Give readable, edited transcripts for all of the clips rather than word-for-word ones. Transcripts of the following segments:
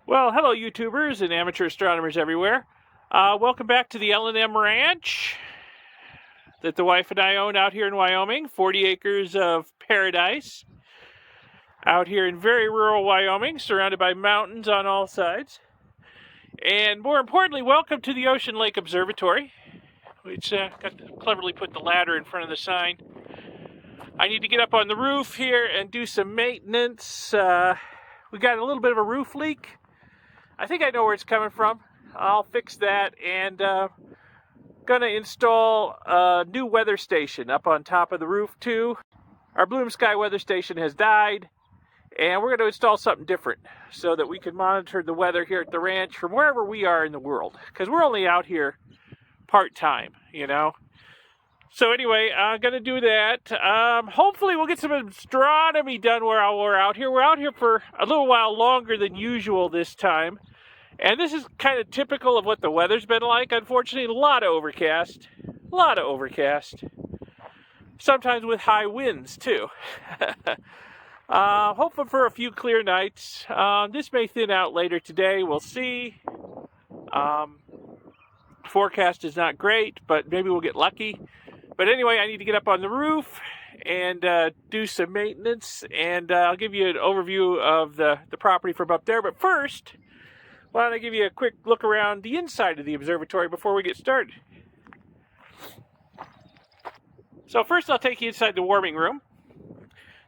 Well, hello YouTubers and amateur astronomers everywhere. Welcome back to the L&M Ranch that the wife and I own out here in Wyoming. 40 acres of paradise out here in very rural Wyoming, surrounded by mountains on all sides. And more importantly, welcome to the Ocean Lake Observatory, which cleverly put the ladder in front of the sign. I need to get up on the roof here and do some maintenance. We got a little bit of a roof leak. I think I know where it's coming from. I'll fix that, and gonna install a new weather station up on top of the roof too. Our Bloom Sky weather station has died, and we're going to install something different so that we can monitor the weather here at the ranch from wherever we are in the world, because we're only out here part-time, you know. So anyway, I'm going to do that. Hopefully we'll get some astronomy done while we're out here. We're out here for a little while longer than usual this time. And this is kind of typical of what the weather's been like. Unfortunately, a lot of overcast. Sometimes with high winds, too. Hoping for a few clear nights. This may thin out later today. We'll see. Forecast is not great, but maybe we'll get lucky. But anyway, I need to get up on the roof and do some maintenance, and I'll give you an overview of the property from up there. But first, why don't I give you a quick look around the inside of the observatory before we get started. So first I'll take you inside the warming room.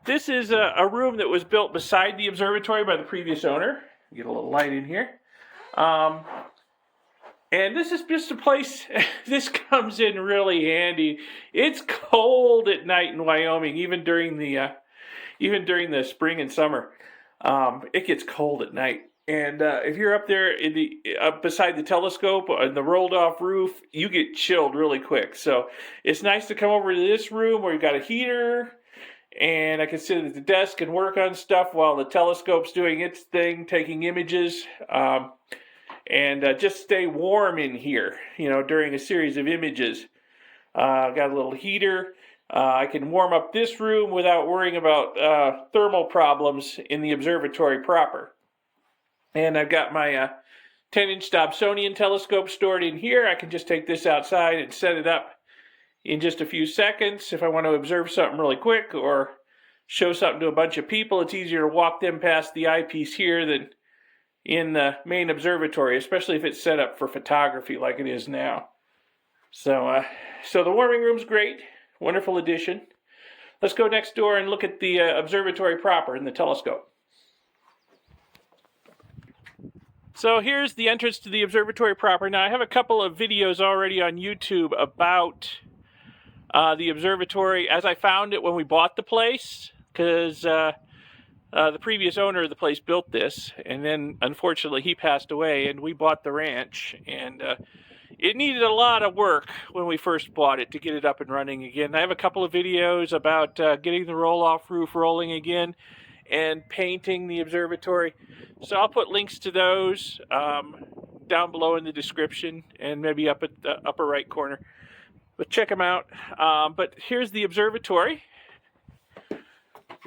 This is a room that was built beside the observatory by the previous owner. Get a little light in here. And this is just a place, this comes in really handy. It's cold at night in Wyoming, even during the spring and summer. It gets cold at night. And if you're up there up beside the telescope on the rolled off roof, you get chilled really quick. So it's nice to come over to this room where you've got a heater, and I can sit at the desk and work on stuff while the telescope's doing its thing, taking images. And just stay warm in here, you know, during a series of images. Got a little heater. I can warm up this room without worrying about thermal problems in the observatory proper. And I've got my 10-inch Dobsonian telescope stored in here. I can just take this outside and set it up in just a few seconds. If I want to observe something really quick or show something to a bunch of people, it's easier to walk them past the eyepiece here than in the main observatory, especially if it's set up for photography like it is now. So the warming room's great. Wonderful addition. Let's go next door and look at the observatory proper and the telescope. So here's the entrance to the observatory proper. Now I have a couple of videos already on YouTube about the observatory as I found it when we bought the place, because the previous owner of the place built this, and then unfortunately he passed away, and we bought the ranch, and it needed a lot of work when we first bought it to get it up and running again. I have a couple of videos about getting the roll-off roof rolling again and painting the observatory, so I'll put links to those down below in the description and maybe up at the upper right corner, but check them out. But here's the observatory.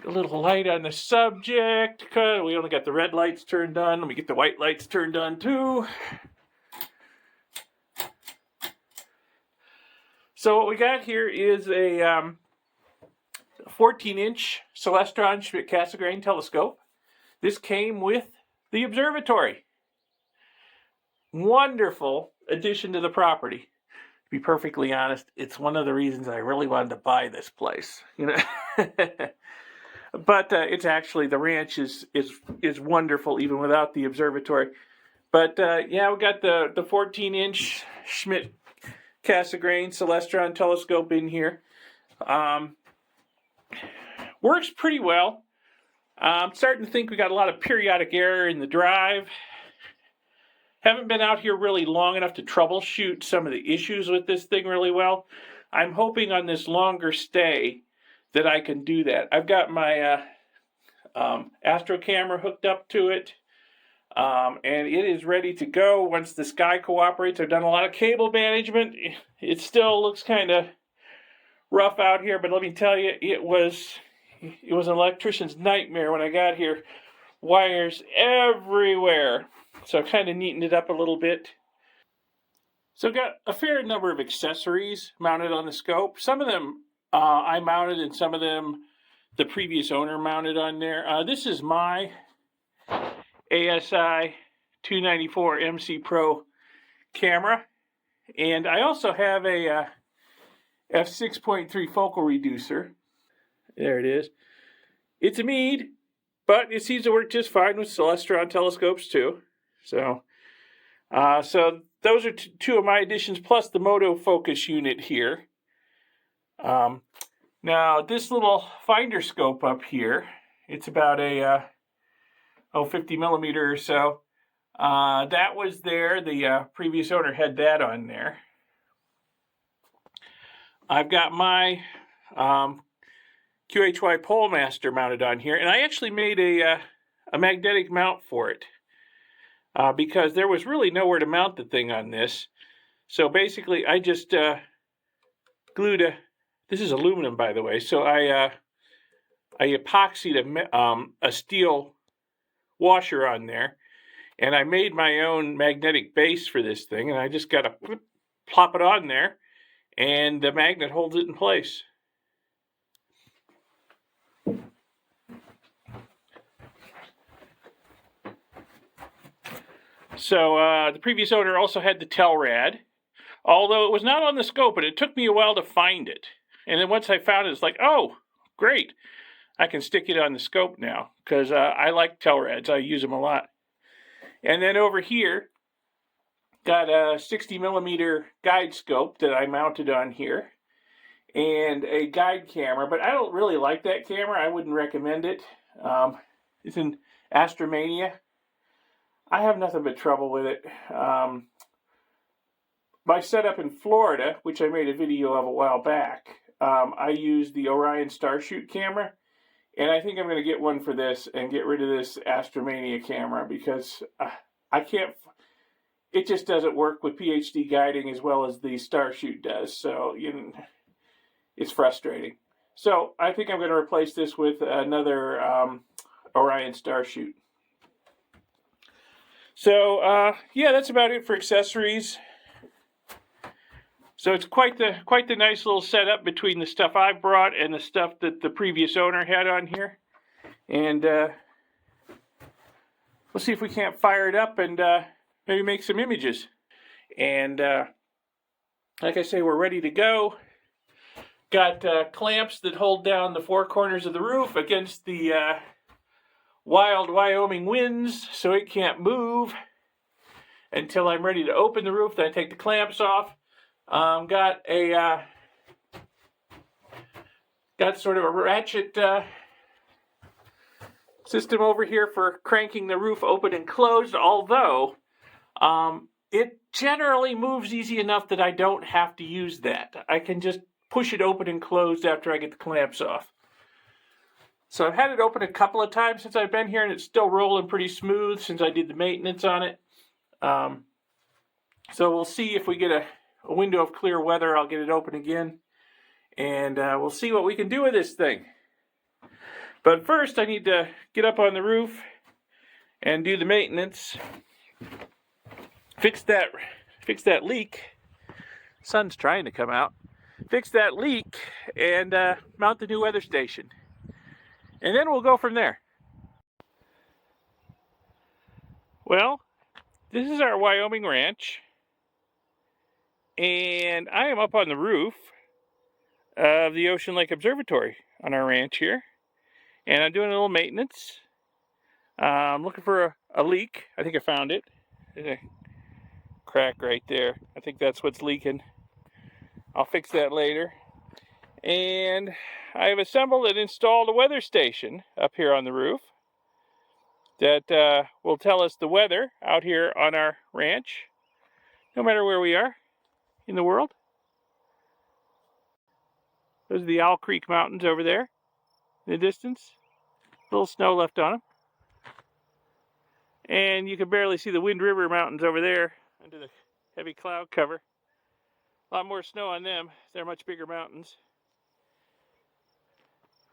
A little light on the subject, because we only got the red lights turned on. Let me get the white lights turned on too. So what we got here is a 14-inch Celestron Schmidt-Cassegrain telescope. This came with the observatory. Wonderful addition to the property. To be perfectly honest, it's one of the reasons I really wanted to buy this place. You know. But it's actually, the ranch is wonderful even without the observatory. But yeah, we got the 14-inch Schmidt-Cassegrain Celestron telescope in here. Works pretty well. I'm starting to think we got a lot of periodic error in the drive. Haven't been out here really long enough to troubleshoot some of the issues with this thing really well. I'm hoping on this longer stay that I can do that. I've got my Astro camera hooked up to it, and it is ready to go once the sky cooperates. I've done a lot of cable management. It still looks kind of rough out here, but let me tell you, it was an electrician's nightmare when I got here. Wires everywhere. So I kind of neatened it up a little bit. So I've got a fair number of accessories mounted on the scope. Some of them I mounted, and some of them the previous owner mounted on there. This is my ASI 294 MC Pro camera, and I also have a f6.3 focal reducer. There it is. It's a Meade, but it seems to work just fine with Celestron telescopes too. So those are two of my additions, plus the Moto focus unit here. Now this little finder scope up here, it's about a 50 millimeter or so. That was there. The previous owner had that on there. I've got my QHY Polemaster mounted on here, and I actually made a magnetic mount for it because there was really nowhere to mount the thing on this. So basically, I just glued this is aluminum, by the way, so I epoxied a steel washer on there, and I made my own magnetic base for this thing, and I just got to plop it on there, and the magnet holds it in place. So the previous owner also had the Telrad, although it was not on the scope, but it took me a while to find it. And then once I found it, it's like, oh, great. I can stick it on the scope now, because I like Telrads. I use them a lot. And then over here, got a 60 millimeter guide scope that I mounted on here, and a guide camera, but I don't really like that camera. I wouldn't recommend it. It's an Astromania. I have nothing but trouble with it. My setup in Florida, which I made a video of a while back, I used the Orion Starshoot camera, and I think I'm going to get one for this and get rid of this Astromania camera because I can't. It just doesn't work with PhD guiding as well as the Starshoot does. So it's frustrating. So I think I'm going to replace this with another Orion Starshoot. So yeah, that's about it for accessories. So it's quite the nice little setup between the stuff I brought and the stuff that the previous owner had on here. And we'll see if we can't fire it up and maybe make some images. And like I say, we're ready to go. Got clamps that hold down the four corners of the roof against the wild Wyoming winds, so it can't move until I'm ready to open the roof. Then I take the clamps off. Got sort of a ratchet system over here for cranking the roof open and closed, although it generally moves easy enough that I don't have to use that. I can just push it open and closed after I get the clamps off. So I've had it open a couple of times since I've been here, and it's still rolling pretty smooth since I did the maintenance on it. So we'll see if we get a window of clear weather. I'll get it open again, and we'll see what we can do with this thing. But first, I need to get up on the roof and do the maintenance. Fix that leak. Sun's trying to come out. Fix that leak and mount the new weather station. And then we'll go from there. Well, this is our Wyoming ranch. And I am up on the roof of the Ocean Lake Observatory on our ranch here. And I'm doing a little maintenance. I'm looking for a leak. I think I found it. There's a crack right there. I think that's what's leaking. I'll fix that later. And I have assembled and installed a weather station up here on the roof that will tell us the weather out here on our ranch, no matter where we are in the world. Those are the Owl Creek Mountains over there in the distance. A little snow left on them. And you can barely see the Wind River Mountains over there under the heavy cloud cover. A lot more snow on them. They're much bigger mountains.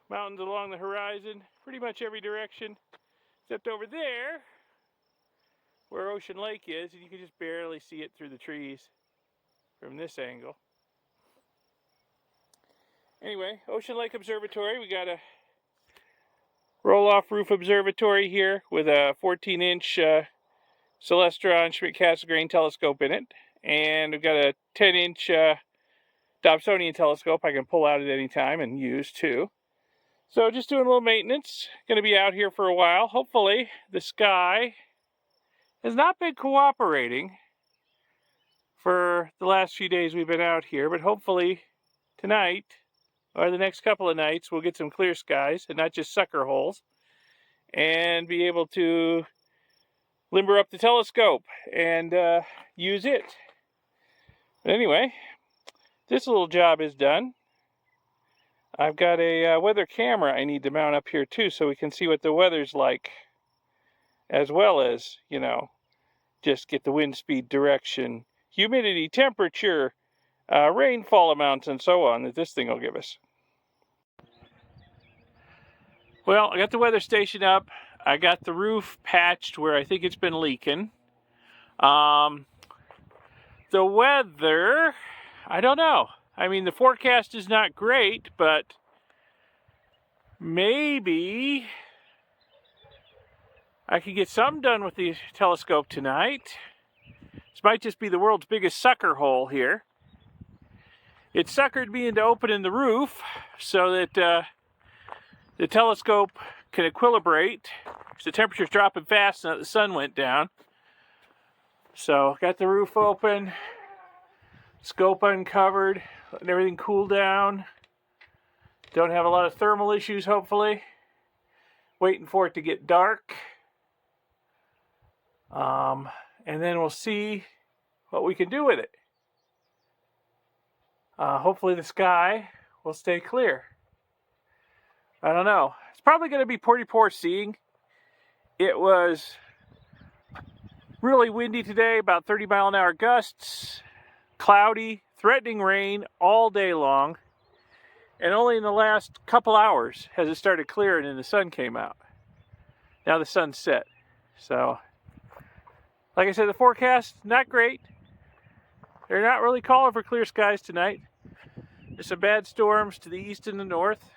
Mountains along the horizon, pretty much every direction, except over there. where Ocean Lake is, and you can just barely see it through the trees from this angle. Anyway, Ocean Lake Observatory. We got a roll-off roof observatory here with a 14-inch Celestron Schmidt-Cassegrain telescope in it, and we've got a 10-inch Dobsonian telescope I can pull out at any time and use too. So just doing a little maintenance. Going to be out here for a while. Hopefully the sky has not been cooperating for the last few days we've been out here, but hopefully tonight or the next couple of nights we'll get some clear skies and not just sucker holes, and be able to limber up the telescope and use it. But anyway, this little job is done. I've got a weather camera I need to mount up here too, so we can see what the weather's like, as well as, you know, just get the wind speed, direction, humidity, temperature, rainfall amounts, and so on that this thing will give us. Well, I got the weather station up. I got the roof patched where I think it's been leaking. The weather, I don't know. I mean, the forecast is not great, but maybe I could get something done with the telescope tonight. This might just be the world's biggest sucker hole here. It suckered me into opening the roof so that the telescope can equilibrate. The temperature's dropping fast now that the sun went down. So got the roof open, scope uncovered, letting everything cool down. Don't have a lot of thermal issues, hopefully. Waiting for it to get dark. And then we'll see what we can do with it. Hopefully the sky will stay clear. I don't know. It's probably going to be pretty poor seeing. It was really windy today, about 30-mile-an-hour gusts, cloudy, threatening rain all day long, and only in the last couple hours has it started clearing and the sun came out. Now the sun's set. So, like I said, the forecast, not great. They're not really calling for clear skies tonight. There's some bad storms to the east and the north,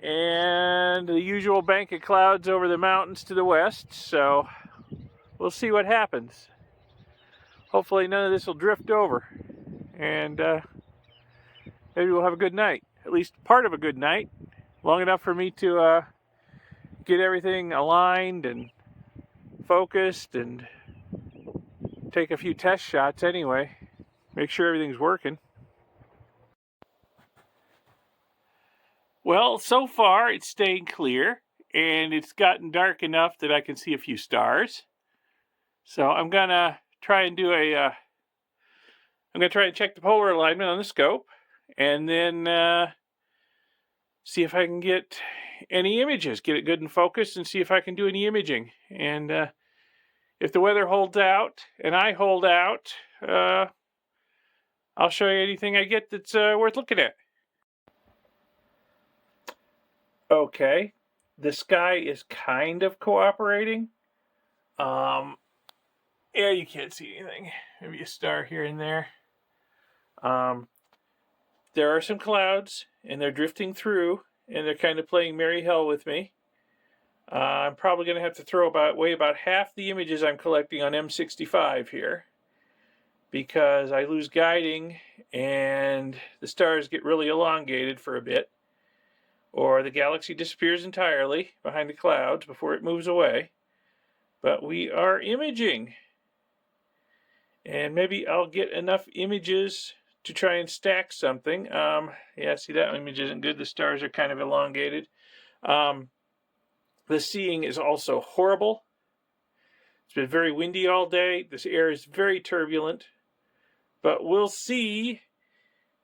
and the usual bank of clouds over the mountains to the west, so we'll see what happens. Hopefully none of this will drift over, and maybe we'll have a good night, at least part of a good night, long enough for me to get everything aligned and focused and take a few test shots anyway, make sure everything's working. Well, so far it's staying clear, and it's gotten dark enough that I can see a few stars. So I'm gonna try and do I'm gonna try and check the polar alignment on the scope, and then see if I can get any images, get it good and focused, and see if I can do any imaging. And if the weather holds out and I hold out, I'll show you anything I get that's worth looking at. Okay, the sky is kind of cooperating. Yeah, you can't see anything. Maybe a star here and there. There are some clouds, and they're drifting through, and they're kind of playing merry hell with me. I'm probably going to have to throw away about half the images I'm collecting on M65 here, because I lose guiding, and the stars get really elongated for a bit. Or the galaxy disappears entirely behind the clouds before it moves away. But we are imaging. And maybe I'll get enough images to try and stack something. Yeah, see, that image isn't good. The stars are kind of elongated. The seeing is also horrible. It's been very windy all day. This air is very turbulent. But we'll see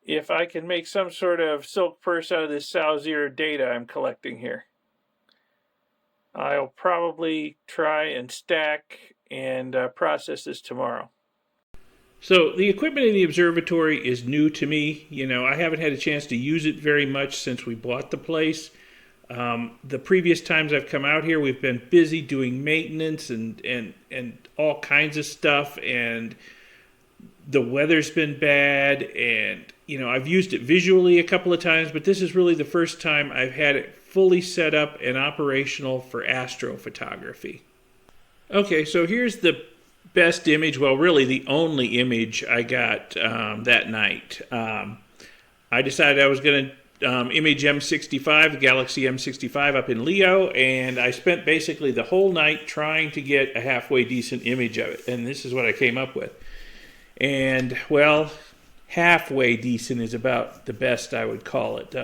if I can make some sort of silk purse out of this Sauzier data I'm collecting here. I'll probably try and stack and process this tomorrow. So the equipment in the observatory is new to me. You know, I haven't had a chance to use it very much since we bought the place. The previous times I've come out here, we've been busy doing maintenance and all kinds of stuff, and the weather's been bad, and I've used it visually a couple of times, but this is really the first time I've had it fully set up and operational for astrophotography. Okay, so here's the best image, well, really the only image I got that night. I decided I was going to image M65, the Galaxy M65 up in Leo, and I spent basically the whole night trying to get a halfway decent image of it, and this is what I came up with. And, well, halfway decent is about the best I would call it.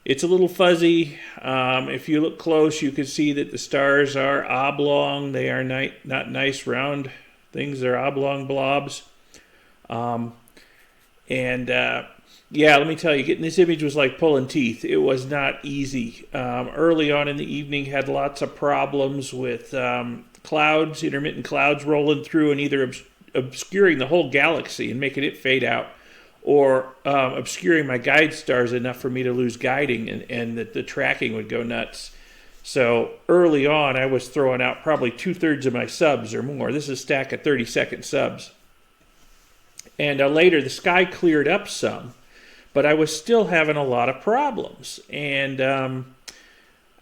It's a little fuzzy. If you look close, you can see that the stars are oblong. They are not nice round things. They're oblong blobs. Yeah, let me tell you, getting this image was like pulling teeth. It was not easy. Early on in the evening, had lots of problems with clouds, intermittent clouds rolling through and either obscuring the whole galaxy and making it fade out, or obscuring my guide stars enough for me to lose guiding and that the tracking would go nuts. So early on, I was throwing out probably 2/3 of my subs or more. This is a stack of 30-second subs. And later, the sky cleared up some, but I was still having a lot of problems. And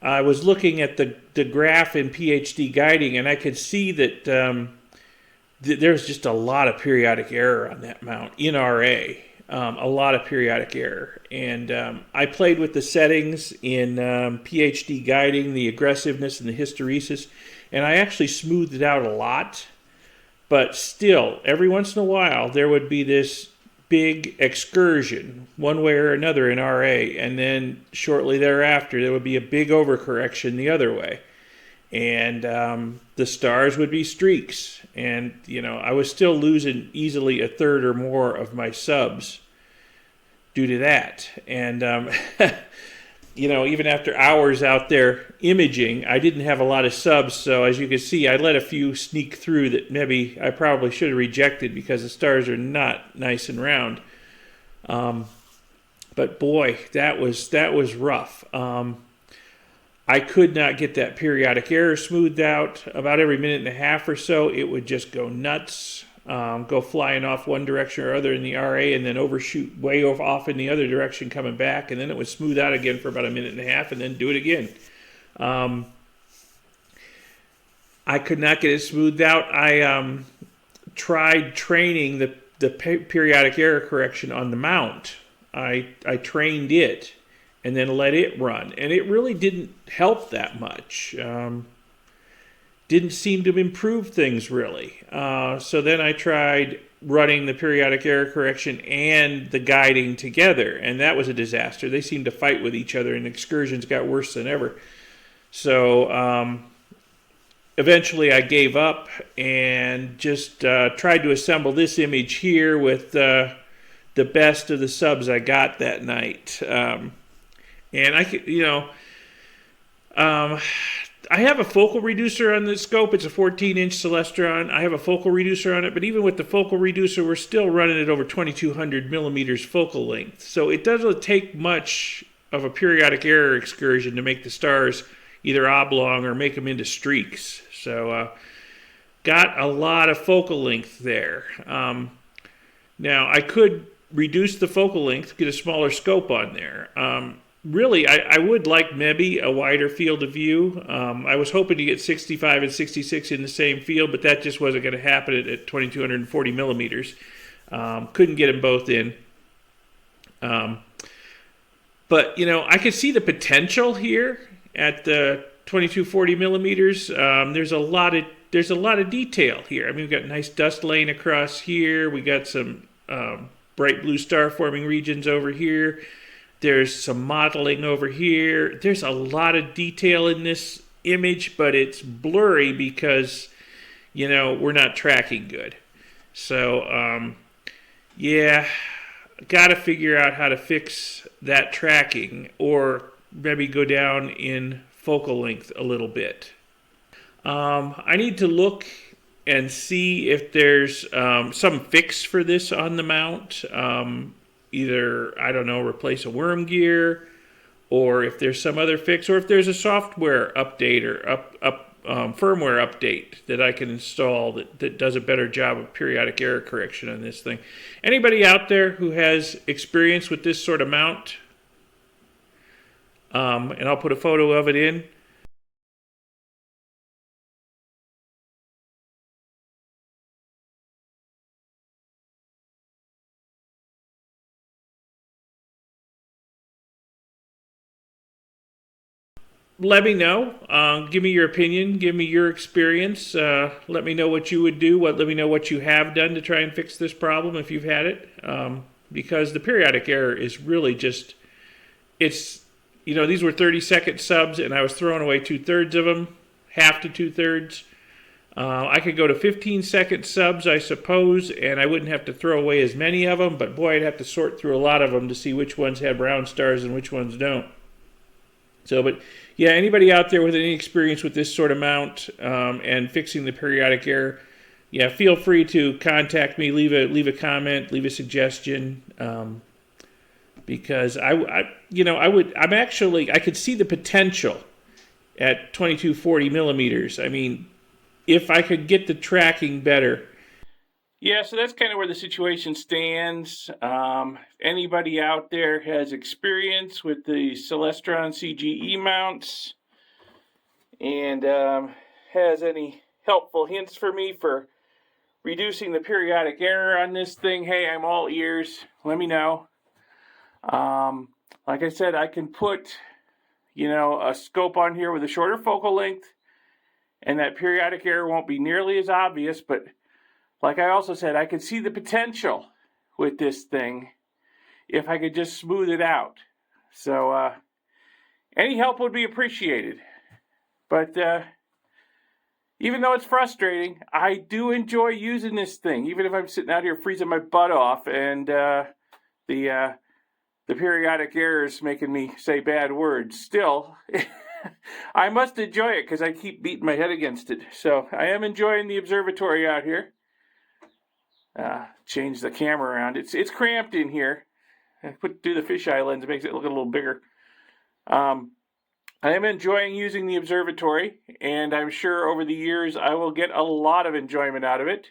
I was looking at the graph in PhD guiding, and I could see that there's just a lot of periodic error on that mount in RA. A lot of periodic error. And I played with the settings in PhD guiding, the aggressiveness and the hysteresis, and I actually smoothed it out a lot. But still, every once in a while, there would be this big excursion, one way or another in RA, and then shortly thereafter, there would be a big overcorrection the other way. And the stars would be streaks. And, I was still losing easily 1/3 or more of my subs due to that. And, even after hours out there imaging, I didn't have a lot of subs. So as you can see, I let a few sneak through that maybe I probably should have rejected because the stars are not nice and round. But boy, that was rough. I could not get that periodic error smoothed out. About every minute and a half or so, it would just go nuts, go flying off one direction or other in the RA, and then overshoot way off in the other direction coming back, and then it would smooth out again for about a minute and a half, and then do it again. I could not get it smoothed out. I tried training the periodic error correction on the mount. I trained it and then let it run. And it really didn't help that much. Didn't seem to improve things, really. So then I tried running the periodic error correction and the guiding together, and that was a disaster. They seemed to fight with each other, and excursions got worse than ever. So eventually I gave up and just tried to assemble this image here with the best of the subs I got that night. And I could, I have a focal reducer on the scope. It's a 14-inch Celestron. I have a focal reducer on it, but even with the focal reducer, we're still running it over 2200 millimeters focal length. So it doesn't take much of a periodic error excursion to make the stars either oblong or make them into streaks. So got a lot of focal length there. Now, I could reduce the focal length, get a smaller scope on there. Really, I would like maybe a wider field of view. I was hoping to get 65 and 66 in the same field, but that just wasn't going to happen at 2240 millimeters. Couldn't get them both in. But, I could see the potential here at the 2240 millimeters. There's a lot of detail here. I mean, we've got nice dust laying across here. We got some bright blue star forming regions over here. There's some modeling over here. There's a lot of detail in this image, but it's blurry because, we're not tracking good. So, yeah, got to figure out how to fix that tracking or maybe go down in focal length a little bit. I need to look and see if there's some fix for this on the mount. Either, I don't know, replace a worm gear or if there's some other fix, or if there's a software update or firmware update that I can install that does a better job of periodic error correction on this thing. Anybody out there who has experience with this sort of mount, and I'll put a photo of it in. Let me know. Give me your opinion. Give me your experience. Let me know what you would do. Let me know what you have done to try and fix this problem if you've had it. Because the periodic error is really just, it's, these were 30-second subs, and I was throwing away 2/3 of them, half to 2/3. I could go to 15-second subs, I suppose, and I wouldn't have to throw away as many of them, but boy, I'd have to sort through a lot of them to see which ones have brown stars and which ones don't. So, but yeah, anybody out there with any experience with this sort of mount and fixing the periodic error, yeah, feel free to contact me. Leave a comment, leave a suggestion, because I could see the potential at 2240 millimeters. I mean, if I could get the tracking better. Yeah, so that's kind of where the situation stands. Anybody out there has experience with the Celestron CGE mounts and has any helpful hints for me for reducing the periodic error on this thing, hey, I'm all ears. Let me know. Like I said, I can put, a scope on here with a shorter focal length, and that periodic error won't be nearly as obvious, but like I also said, I could see the potential with this thing if I could just smooth it out. So any help would be appreciated. But even though it's frustrating, I do enjoy using this thing, even if I'm sitting out here freezing my butt off and the periodic error is making me say bad words. Still, I must enjoy it because I keep beating my head against it. So I am enjoying the observatory out here. Change the camera around. It's cramped in here. I do the fisheye lens. It makes it look a little bigger. I am enjoying using the observatory, and I'm sure over the years I will get a lot of enjoyment out of it.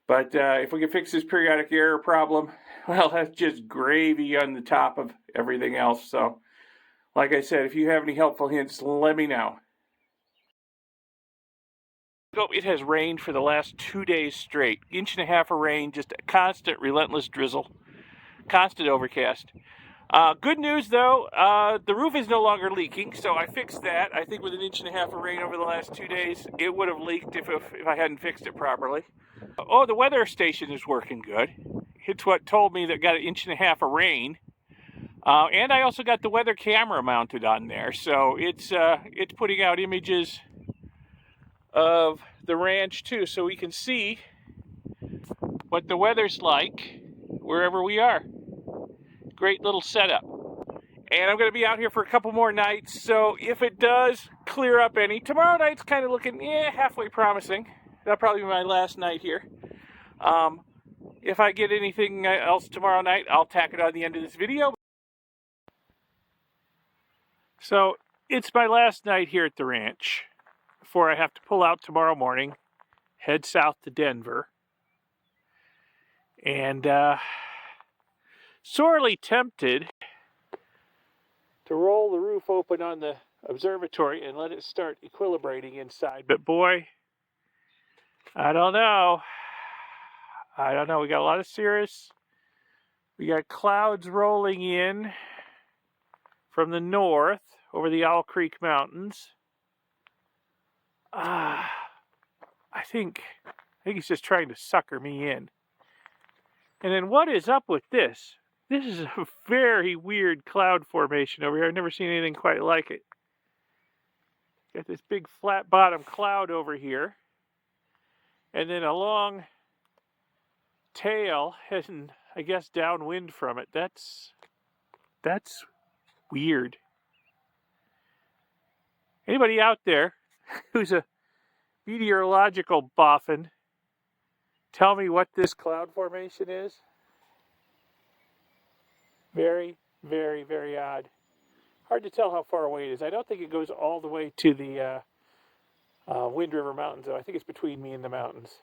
But if we can fix this periodic error problem, well, that's just gravy on the top of everything else. So, like I said, if you have any helpful hints, let me know. It has rained for the last 2 days straight. 1.5 inches of rain, just a constant, relentless drizzle. Constant overcast. Good news, though, the roof is no longer leaking, so I fixed that. I think with 1.5 inches of rain over the last 2 days, it would have leaked if I hadn't fixed it properly. Oh, the weather station is working good. It's what told me that got 1.5 inches of rain. And I also got the weather camera mounted on there, so it's putting out images of the ranch too, so we can see what the weather's like wherever we are. Great little setup. And I'm going to be out here for a couple more nights, so if it does clear up any, tomorrow night's kind of looking halfway promising. That'll probably be my last night here. If I get anything else tomorrow night, I'll tack it on the end of this video. So it's my last night here at the ranch before I have to pull out tomorrow morning, head south to Denver, and sorely tempted to roll the roof open on the observatory and let it start equilibrating inside. But boy, I don't know. We got a lot of cirrus. We got clouds rolling in from the north over the Owl Creek Mountains. I think he's just trying to sucker me in. And then what is up with this? This is a very weird cloud formation over here. I've never seen anything quite like it. Got this big flat bottom cloud over here. And then a long tail heading, I guess, downwind from it. That's weird. Anybody out there who's a meteorological boffin, tell me what this cloud formation is? Very, very, very odd. Hard to tell how far away it is. I don't think it goes all the way to the Wind River Mountains, though. I think it's between me and the mountains.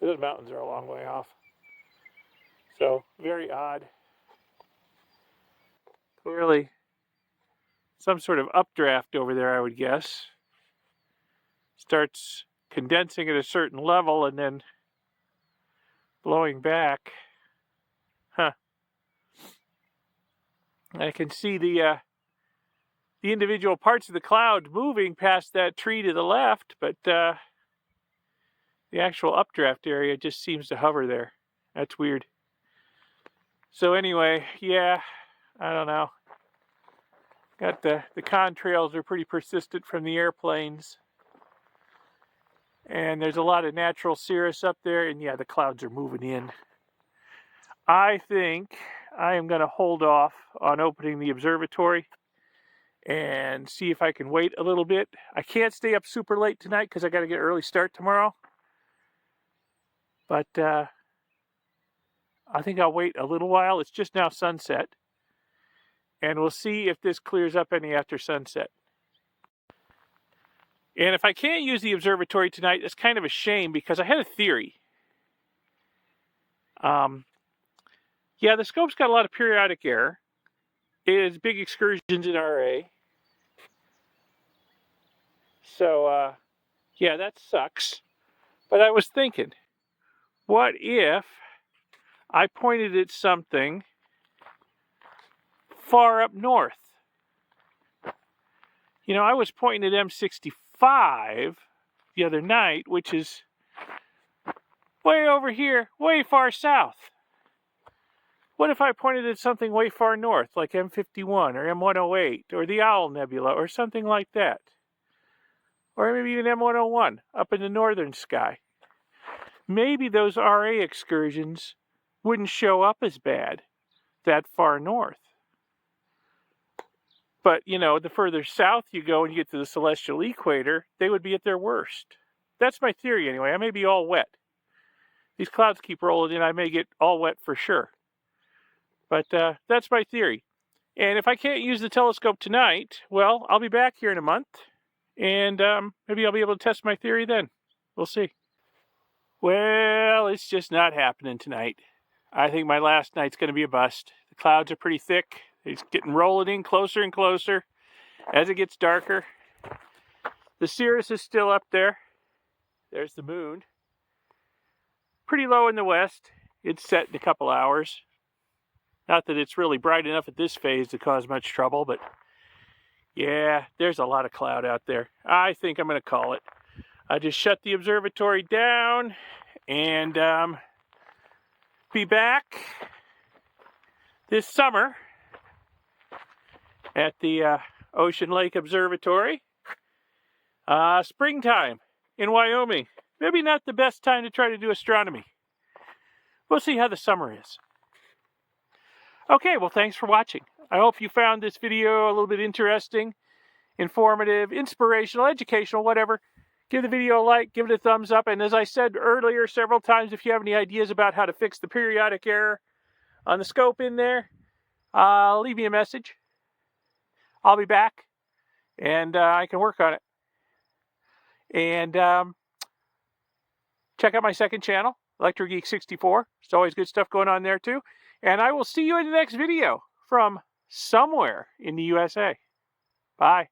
Those mountains are a long way off. So, very odd. Clearly, some sort of updraft over there, I would guess. Starts condensing at a certain level and then blowing back. Huh. I can see the individual parts of the cloud moving past that tree to the left, but the actual updraft area just seems to hover there. That's weird. So anyway, yeah, I don't know. Got the contrails are pretty persistent from the airplanes. And there's a lot of natural cirrus up there, and yeah, the clouds are moving in. I think I am going to hold off on opening the observatory and see if I can wait a little bit. I can't stay up super late tonight because I got to get an early start tomorrow. But I think I'll wait a little while. It's just now sunset. And we'll see if this clears up any after sunset. And if I can't use the observatory tonight, it's kind of a shame because I had a theory. Yeah, the scope's got a lot of periodic error. It has big excursions in RA. So, yeah, that sucks. But I was thinking, what if I pointed at something far up north? You know, I was pointing at M65 the other night, which is way over here, way far south. What if I pointed at something way far north, like M51 or M108 or the Owl Nebula or something like that? Or maybe even M101 up in the northern sky. Maybe those RA excursions wouldn't show up as bad that far north. But, you know, the further south you go and you get to the celestial equator, they would be at their worst. That's my theory anyway. I may be all wet. These clouds keep rolling in. I may get all wet for sure. But that's my theory. And if I can't use the telescope tonight, well, I'll be back here in a month. And maybe I'll be able to test my theory then. We'll see. Well, it's just not happening tonight. I think my last night's going to be a bust. The clouds are pretty thick. It's getting rolling in closer and closer as it gets darker. The cirrus is still up there. There's the moon. Pretty low in the west. It's set in a couple hours. Not that it's really bright enough at this phase to cause much trouble, but yeah, there's a lot of cloud out there. I think I'm going to call it. I just shut the observatory down and be back this summer at the Ocean Lake Observatory. Springtime in Wyoming. Maybe not the best time to try to do astronomy. We'll see how the summer is. Okay, well, thanks for watching. I hope you found this video a little bit interesting, informative, inspirational, educational, whatever. Give the video a like, give it a thumbs up, and as I said earlier several times, if you have any ideas about how to fix the periodic error on the scope in there, leave me a message. I'll be back, and I can work on it. And check out my second channel, Electro Geek 64. There's always good stuff going on there too. And I will see you in the next video from somewhere in the USA. Bye.